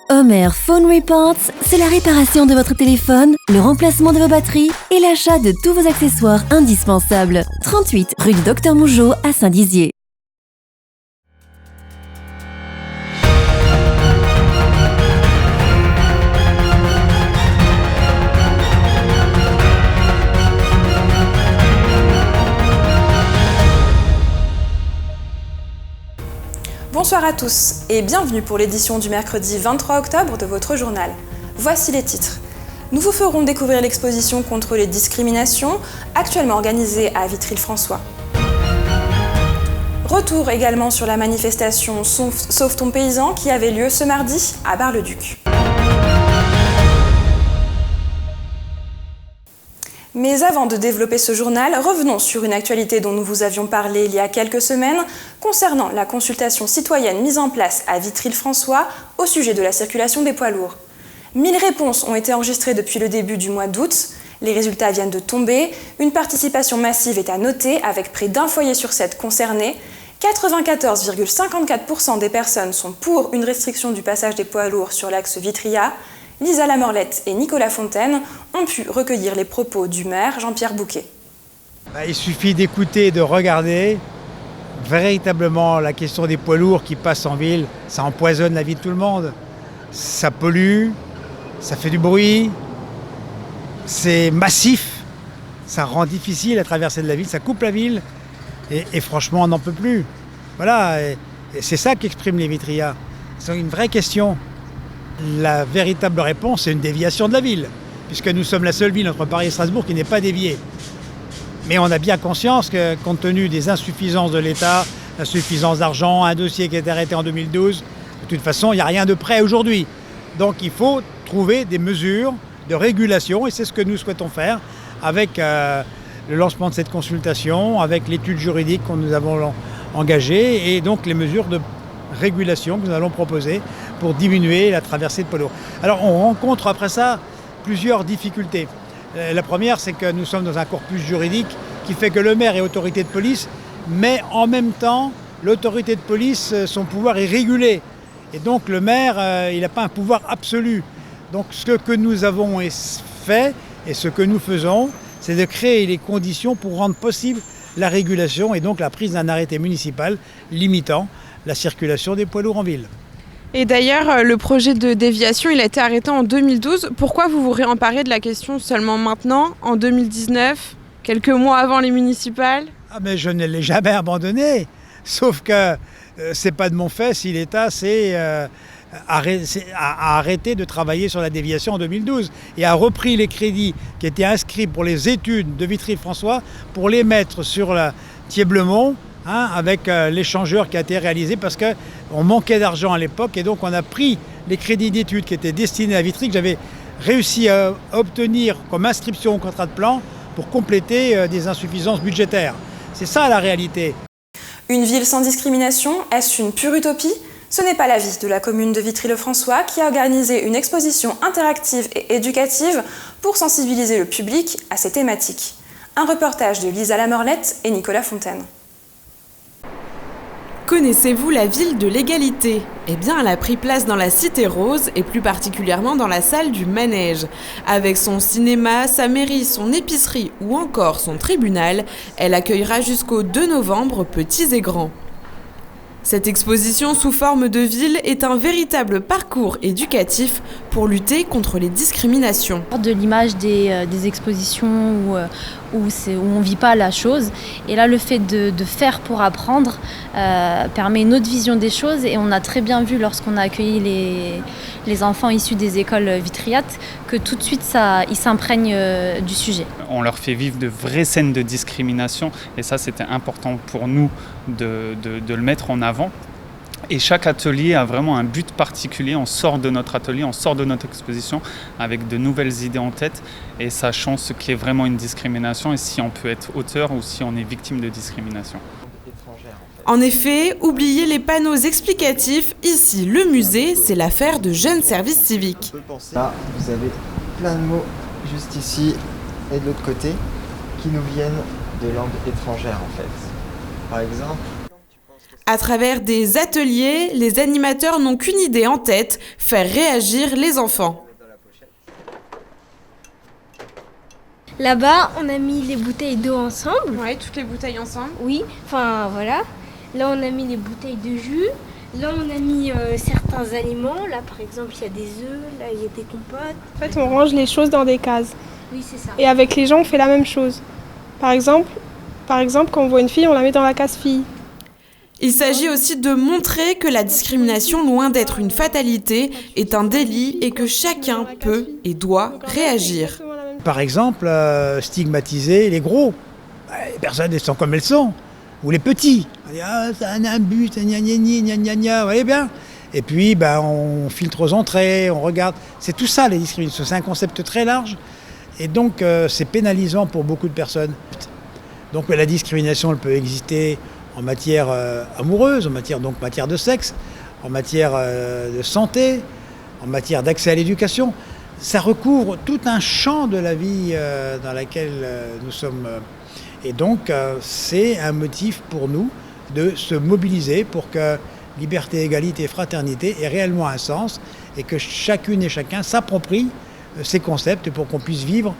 Homer Phone Reports, c'est la réparation de votre téléphone, le remplacement de vos batteries et l'achat de tous vos accessoires indispensables. 38 rue du Docteur Mougeot à Saint-Dizier. Bonsoir à tous et bienvenue pour l'édition du mercredi 23 octobre de votre journal. Voici les titres. Nous vous ferons découvrir l'exposition contre les discriminations, actuellement organisée à Vitry-le-François. Retour également sur la manifestation Sauve ton paysan qui avait lieu ce mardi à Bar-le-Duc. Mais avant de développer ce journal, revenons sur une actualité dont nous vous avions parlé il y a quelques semaines concernant la consultation citoyenne mise en place à Vitry-le-François au sujet de la circulation des poids lourds. 1000 réponses ont été enregistrées depuis le début du mois d'août. Les résultats viennent de tomber. Une participation massive est à noter avec près d'un foyer sur 7 concerné. 94,54% des personnes sont pour une restriction du passage des poids lourds sur l'axe Vitria. Lisa Lamorlette et Nicolas Fontaine ont pu recueillir les propos du maire Jean-Pierre Bouquet. Il suffit d'écouter et de regarder. Véritablement, la question des poids lourds qui passent en ville, ça empoisonne la vie de tout le monde. Ça pollue, ça fait du bruit, c'est massif, ça rend difficile la traversée de la ville, ça coupe la ville et franchement, on n'en peut plus. Voilà, et c'est ça qu'expriment les Vitrias. C'est une vraie question. La véritable réponse, c'est une déviation de la ville, puisque nous sommes la seule ville entre Paris et Strasbourg qui n'est pas déviée. Mais on a bien conscience que, compte tenu des insuffisances de l'État, l'insuffisance d'argent, un dossier qui a été arrêté en 2012, de toute façon, il n'y a rien de prêt aujourd'hui. Donc il faut trouver des mesures de régulation, et c'est ce que nous souhaitons faire avec le lancement de cette consultation, avec l'étude juridique que nous avons engagée, et donc les mesures de régulation que nous allons proposer pour diminuer la traversée de poids lourds. Alors on rencontre après ça plusieurs difficultés. La première, c'est que nous sommes dans un corpus juridique qui fait que le maire est autorité de police, mais en même temps, l'autorité de police, son pouvoir est régulé. Et donc le maire, il n'a pas un pouvoir absolu. Donc ce que nous avons fait et ce que nous faisons, c'est de créer les conditions pour rendre possible la régulation et donc la prise d'un arrêté municipal limitant la circulation des poids lourds en ville. Et d'ailleurs, le projet de déviation, il a été arrêté en 2012. Pourquoi vous vous réemparez de la question seulement maintenant, en 2019, quelques mois avant les municipales ? Mais je ne l'ai jamais abandonné, sauf que c'est pas de mon fait si l'État a arrêté de travailler sur la déviation en 2012 et a repris les crédits qui étaient inscrits pour les études de Vitry-François pour les mettre sur la Thiers-Blemont, avec l'échangeur qui a été réalisé parce qu'on manquait d'argent à l'époque et donc on a pris les crédits d'études qui étaient destinés à Vitry que j'avais réussi à obtenir comme inscription au contrat de plan pour compléter des insuffisances budgétaires. C'est ça la réalité. Une ville sans discrimination, est-ce une pure utopie ? Ce n'est pas l'avis de la commune de Vitry-le-François qui a organisé une exposition interactive et éducative pour sensibiliser le public à ces thématiques. Un reportage de Lisa Lamorlette et Nicolas Fontaine. Connaissez-vous la ville de l'égalité ? Eh bien, elle a pris place dans la Cité Rose et plus particulièrement dans la salle du Manège. Avec son cinéma, sa mairie, son épicerie ou encore son tribunal, elle accueillera jusqu'au 2 novembre petits et grands. Cette exposition sous forme de ville est un véritable parcours éducatif pour lutter contre les discriminations. De l'image des expositions où on ne vit pas la chose. Et là, le fait de faire pour apprendre permet une autre vision des choses. Et on a très bien vu lorsqu'on a accueilli les enfants issus des écoles vitriates que tout de suite, ils s'imprègnent du sujet. On leur fait vivre de vraies scènes de discrimination. Et ça, c'était important pour nous de le mettre en avant. Et chaque atelier a vraiment un but particulier. On sort de notre atelier, on sort de notre exposition avec de nouvelles idées en tête et sachant ce qu'est vraiment une discrimination et si on peut être auteur ou si on est victime de discrimination. En effet, oubliez les panneaux explicatifs. Ici, le musée, c'est l'affaire de jeunes services civiques. Là, vous avez plein de mots juste ici et de l'autre côté qui nous viennent de langues étrangères en fait. Par exemple, À travers des ateliers, les animateurs n'ont qu'une idée en tête, faire réagir les enfants. Là-bas, on a mis les bouteilles d'eau ensemble. Ouais, toutes les bouteilles ensemble. Oui, enfin voilà. Là, on a mis les bouteilles de jus. Là, on a mis certains aliments. Là, par exemple, il y a des œufs. Là, il y a des compotes. En fait, on range les choses dans des cases. Oui, c'est ça. Et avec les gens, on fait la même chose. Par exemple, quand on voit une fille, on la met dans la case fille. Il s'agit aussi de montrer que la discrimination, loin d'être une fatalité, est un délit et que chacun peut et doit réagir. Par exemple, stigmatiser les gros. Les personnes, elles sont comme elles sont. Ou les petits. On dit, ah, c'est un imbus, c'est gna gna gna gna gna, vous voyez bien. Et puis, on filtre aux entrées, on regarde. C'est tout ça, les discriminations. C'est un concept très large. Et donc, c'est pénalisant pour beaucoup de personnes. Donc, la discrimination, elle peut exister en matière amoureuse, en matière de sexe, en matière de santé, en matière d'accès à l'éducation. Ça recouvre tout un champ de la vie dans laquelle nous sommes. Et donc, c'est un motif pour nous de se mobiliser pour que liberté, égalité, fraternité ait réellement un sens et que chacune et chacun s'approprie ces concepts pour qu'on puisse vivre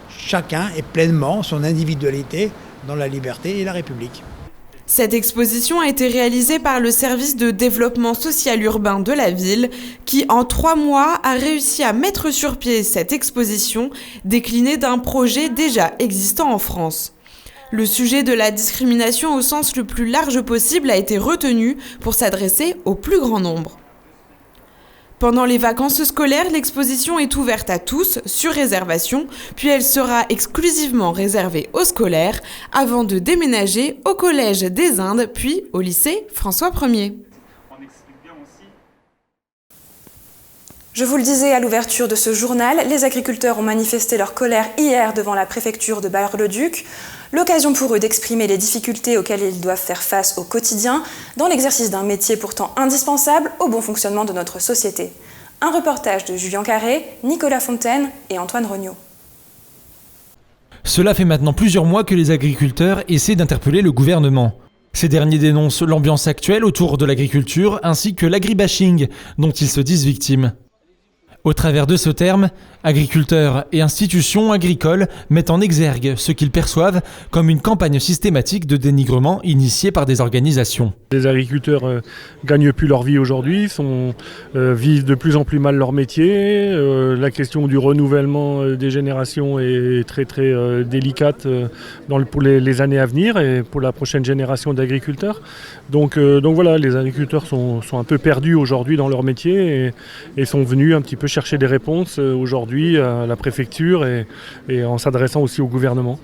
chacun et pleinement son individualité dans la liberté et la République. Cette exposition a été réalisée par le service de développement social urbain de la ville qui, en 3 mois, a réussi à mettre sur pied cette exposition déclinée d'un projet déjà existant en France. Le sujet de la discrimination au sens le plus large possible a été retenu pour s'adresser au plus grand nombre. Pendant les vacances scolaires, l'exposition est ouverte à tous, sur réservation, puis elle sera exclusivement réservée aux scolaires, avant de déménager au Collège des Indes, puis au lycée François Ier. Je vous le disais à l'ouverture de ce journal, les agriculteurs ont manifesté leur colère hier devant la préfecture de Bar-le-Duc. L'occasion pour eux d'exprimer les difficultés auxquelles ils doivent faire face au quotidien dans l'exercice d'un métier pourtant indispensable au bon fonctionnement de notre société. Un reportage de Julien Carré, Nicolas Fontaine et Antoine Regnault. Cela fait maintenant plusieurs mois que les agriculteurs essaient d'interpeller le gouvernement. Ces derniers dénoncent l'ambiance actuelle autour de l'agriculture ainsi que l'agribashing dont ils se disent victimes. Au travers de ce terme, agriculteurs et institutions agricoles mettent en exergue ce qu'ils perçoivent comme une campagne systématique de dénigrement initiée par des organisations. Les agriculteurs gagnent plus leur vie aujourd'hui, vivent de plus en plus mal leur métier. La question du renouvellement des générations est très très délicate pour les années à venir et pour la prochaine génération d'agriculteurs. Donc voilà, les agriculteurs sont un peu perdus aujourd'hui dans leur métier et sont venus un petit peu chercher des réponses aujourd'hui à la préfecture et en s'adressant aussi au gouvernement.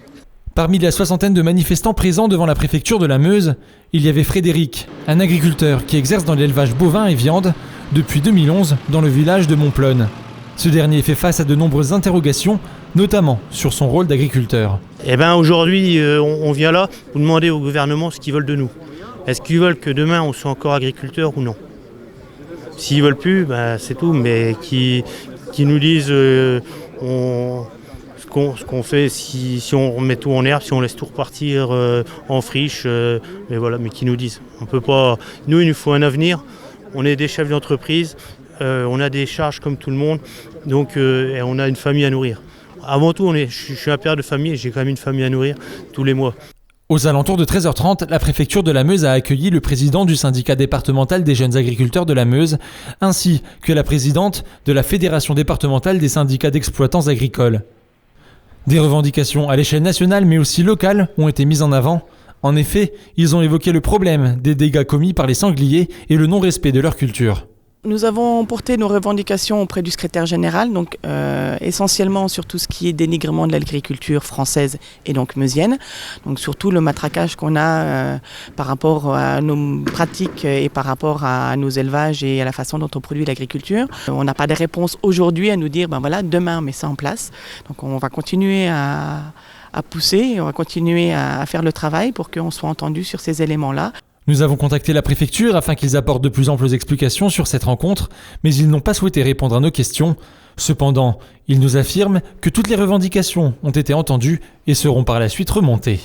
Parmi la soixantaine de manifestants présents devant la préfecture de la Meuse, il y avait Frédéric, un agriculteur qui exerce dans l'élevage bovin et viande depuis 2011 dans le village de Montplonne. Ce dernier fait face à de nombreuses interrogations, notamment sur son rôle d'agriculteur. Aujourd'hui, on vient là pour demander au gouvernement ce qu'ils veulent de nous. Est-ce qu'ils veulent que demain on soit encore agriculteur ou non ? S'ils veulent plus, c'est tout, mais qui nous disent ce qu'on fait si on remet tout en herbe, si on laisse tout repartir en friche, mais qui nous disent. On peut pas. Nous, il nous faut un avenir. On est des chefs d'entreprise, on a des charges comme tout le monde, donc et on a une famille à nourrir. Avant tout, je suis un père de famille et j'ai quand même une famille à nourrir tous les mois. Aux alentours de 13h30, la préfecture de la Meuse a accueilli le président du syndicat départemental des jeunes agriculteurs de la Meuse, ainsi que la présidente de la fédération départementale des syndicats d'exploitants agricoles. Des revendications à l'échelle nationale mais aussi locale ont été mises en avant. En effet, ils ont évoqué le problème des dégâts commis par les sangliers et le non-respect de leur culture. Nous avons porté nos revendications auprès du secrétaire général, donc essentiellement sur tout ce qui est dénigrement de l'agriculture française et donc meusienne. Donc surtout le matraquage qu'on a par rapport à nos pratiques et par rapport à nos élevages et à la façon dont on produit l'agriculture. On n'a pas de réponse aujourd'hui à nous dire demain on met ça en place. Donc on va continuer à pousser, on va continuer à faire le travail pour qu'on soit entendu sur ces éléments-là. Nous avons contacté la préfecture afin qu'ils apportent de plus amples explications sur cette rencontre, mais ils n'ont pas souhaité répondre à nos questions. Cependant, ils nous affirment que toutes les revendications ont été entendues et seront par la suite remontées.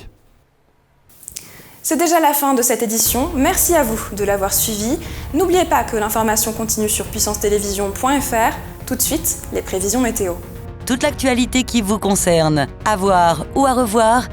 C'est déjà la fin de cette édition. Merci à vous de l'avoir suivi. N'oubliez pas que l'information continue sur puissancetelevision.fr. Tout de suite, les prévisions météo. Toute l'actualité qui vous concerne, à voir ou à revoir.